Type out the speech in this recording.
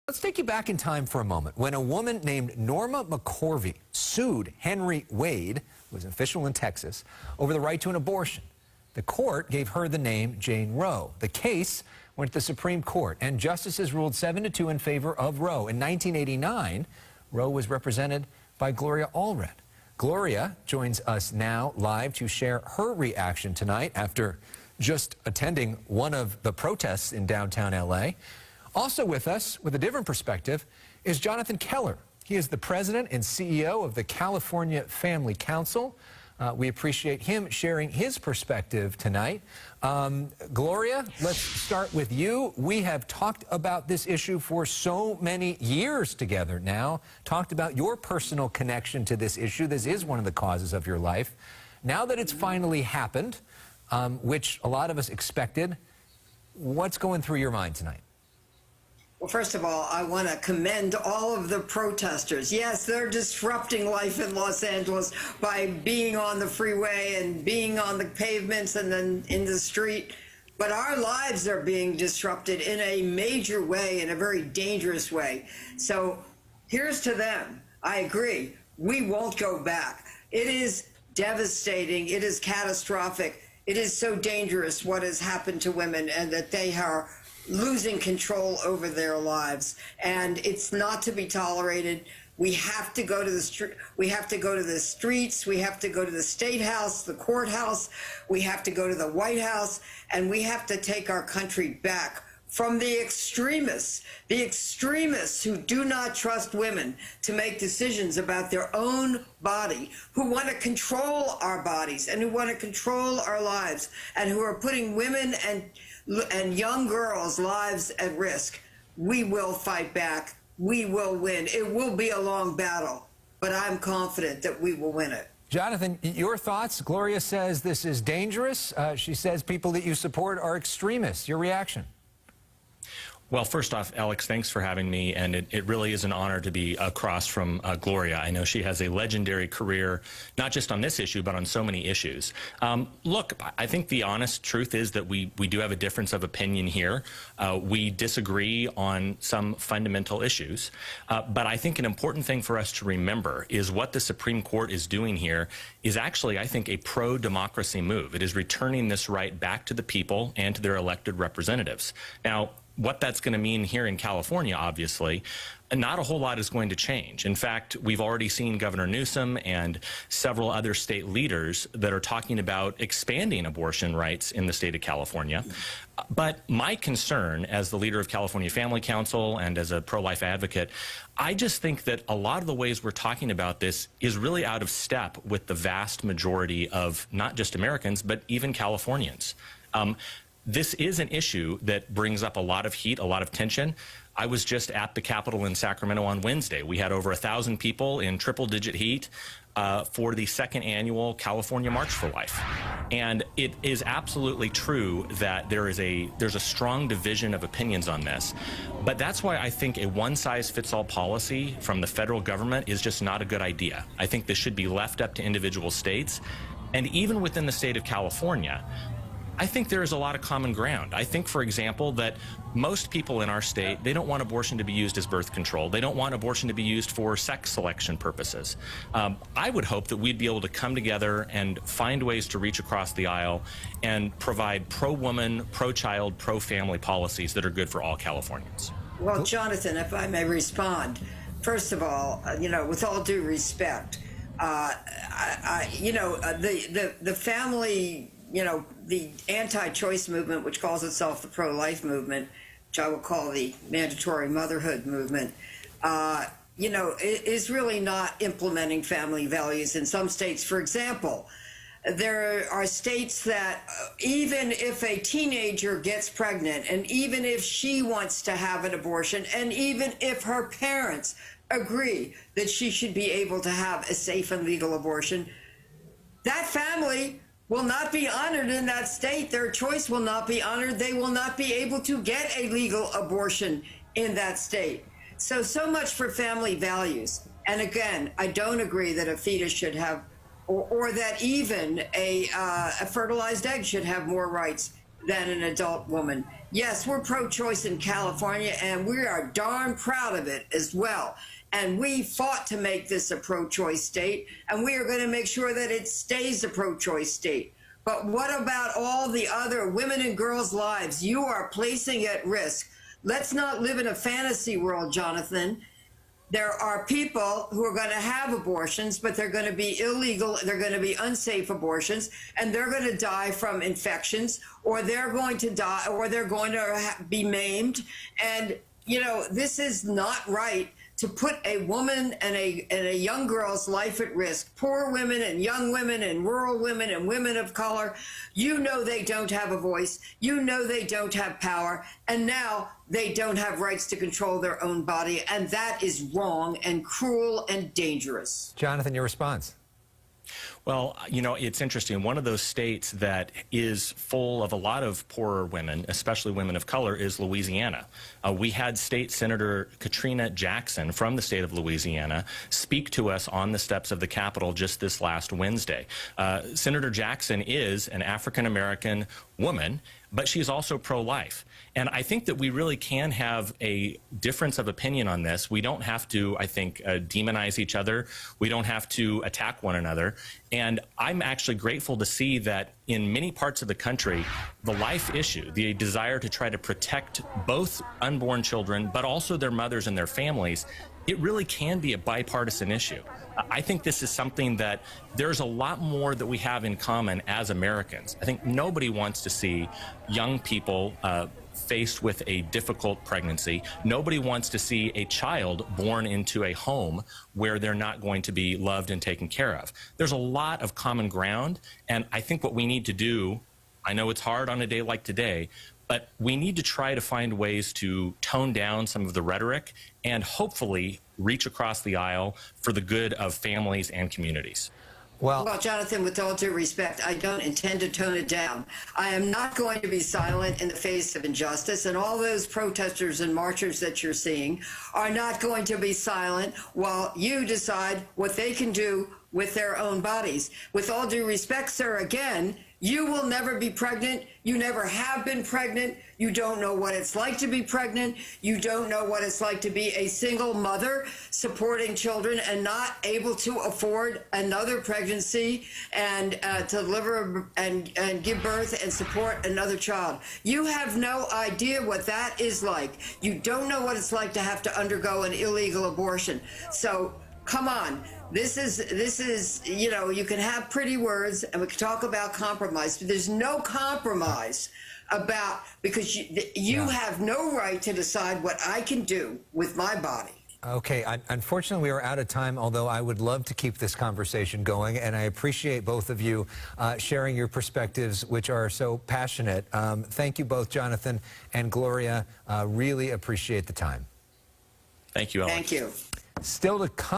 Let's take you back in time for a moment when a woman named Norma McCorvey sued Henry Wade, who was an official in Texas, over the right to an abortion. The court gave her the name Jane Roe. The case went to the Supreme Court, and justices ruled 7-2 in favor of Roe. In 1989, Roe was represented by Gloria Allred. Gloria joins us now live to share her reaction tonight after just attending one of the protests in downtown L.A. Also with us, with a different perspective, is Jonathan Keller. He is the president and CEO of the California Family Council. We appreciate him sharing his perspective tonight. Gloria, let's start with you. We have talked about this issue for so many years together now, talked about your personal connection to this issue. This is one of the causes of your life. Now that it's finally happened, which a lot of us expected, what's going through your mind tonight? Well, first of all, I want to commend all of the protesters. Yes, they're disrupting life in Los Angeles by being on the freeway and being on the pavements and then in the street. But our lives are being disrupted in a major way, in a very dangerous way. So here's to them. I agree. We won't go back. It is devastating. It is catastrophic. It is so dangerous what has happened to women, and that they are losing control over their lives, and it's not to be tolerated. We have to go to the street. We have to go to the streets. We have to go to the State House, the courthouse. We have to go to the White House, and we have to take our country back from the extremists who do not trust women to make decisions about their own body, who want to control our bodies and who want to control our lives, and who are putting women and young girls' lives at risk. We will fight back. We will win. It will be a long battle, but I'm confident that we will win it. Jonathan, your thoughts? Gloria says this is dangerous. She says people that you support are extremists. Your reaction? Well, first off, Alex, thanks for having me, and it really is an honor to be across from Gloria. I know she has a legendary career, not just on this issue, but on so many issues. Look, I think the honest truth is that we do have a difference of opinion here. We disagree on some fundamental issues, but I think an important thing for us to remember is what the Supreme Court is doing here is actually, I think, a pro-democracy move. It is returning this right back to the people and to their elected representatives. Now, what that's going to mean here in California, obviously, not a whole lot is going to change. In fact, we've already seen Governor Newsom and several other state leaders that are talking about expanding abortion rights in the state of California. But my concern as the leader of California Family Council and as a pro-life advocate, I just think that a lot of the ways we're talking about this is really out of step with the vast majority of not just Americans, but even Californians. This is an issue that brings up a lot of heat, a lot of tension. I was just at the Capitol in Sacramento on Wednesday. We had over 1,000 people in triple-digit heat for the second annual California March for Life. And it is absolutely true that there's a strong division of opinions on this. But that's why I think a one-size-fits-all policy from the federal government is just not a good idea. I think this should be left up to individual states. And even within the state of California, I think there is a lot of common ground. I think, for example, that most people in our state, they don't want abortion to be used as birth control. They don't want abortion to be used for sex selection purposes. I would hope that we'd be able to come together and find ways to reach across the aisle and provide pro-woman, pro-child, pro-family policies that are good for all Californians. Well, Jonathan, if I may respond, first of all, with all due respect, the family, the anti-choice movement, which calls itself the pro-life movement, which I will call the mandatory motherhood movement, is really not implementing family values in some states. For example, there are states that even if a teenager gets pregnant, and even if she wants to have an abortion, and even if her parents agree that she should be able to have a safe and legal abortion, that family will not be honored in that state. Their choice will not be honored. They will not be able to get a legal abortion in that state. So much for family values. And again, I don't agree that a fetus should have, or that even a fertilized egg should have more rights than an adult woman. Yes, we're pro-choice in California, and we are darn proud of it as well. And we fought to make this a pro-choice state, and we are going to make sure that it stays a pro-choice state. But what about all the other women and girls' lives you are placing at risk? Let's not live in a fantasy world, Jonathan. There are people who are going to have abortions, but they're going to be illegal, they're going to be unsafe abortions, and they're going to die from infections, or they're going to die, or they're going to be maimed. And, you know, this is not right to put a woman and a young girl's life at risk. Poor women and young women and rural women and women of color, you know they don't have a voice. You know they don't have power. And now they don't have rights to control their own body. And that is wrong and cruel and dangerous. Jonathan, your response. Well, you know, it's interesting. One of those states that is full of a lot of poorer women, especially women of color, is Louisiana. We had State Senator Katrina Jackson from the state of Louisiana speak to us on the steps of the Capitol just this last Wednesday. Senator Jackson is an African-American woman, but she's also pro-life. And I think that we really can have a difference of opinion on this. We don't have to, I think, demonize each other. We don't have to attack one another. And I'm actually grateful to see that in many parts of the country, the life issue, the desire to try to protect both unborn children, but also their mothers and their families, it really can be a bipartisan issue. I think this is something that there's a lot more that we have in common as Americans. I think nobody wants to see young people faced with a difficult pregnancy. Nobody wants to see a child born into a home where they're not going to be loved and taken care of. There's a lot of common ground, and I think what we need to do, I know it's hard on a day like today, but we need to try to find ways to tone down some of the rhetoric and hopefully reach across the aisle for the good of families and communities. Well, Jonathan, with all due respect, I don't intend to tone it down. I am not going to be silent in the face of injustice, and all those protesters and marchers that you're seeing are not going to be silent while you decide what they can do with their own bodies. With all due respect, sir, again, you will never be pregnant. You never have been pregnant. You don't know what it's like to be pregnant. You don't know what it's like to be a single mother supporting children and not able to afford another pregnancy and to deliver and give birth and support another child. You have no idea what that is like. You don't know what it's like to have to undergo an illegal abortion. So come on. This is, you know, you can have pretty words and we can talk about compromise, but there's no compromise about, because you have no right to decide what I can do with my body. Okay, unfortunately we are out of time, although I would love to keep this conversation going, and I appreciate both of you sharing your perspectives, which are so passionate. Thank you both, Jonathan and Gloria. Really appreciate the time. Thank you, Alex. Thank you. Still to come.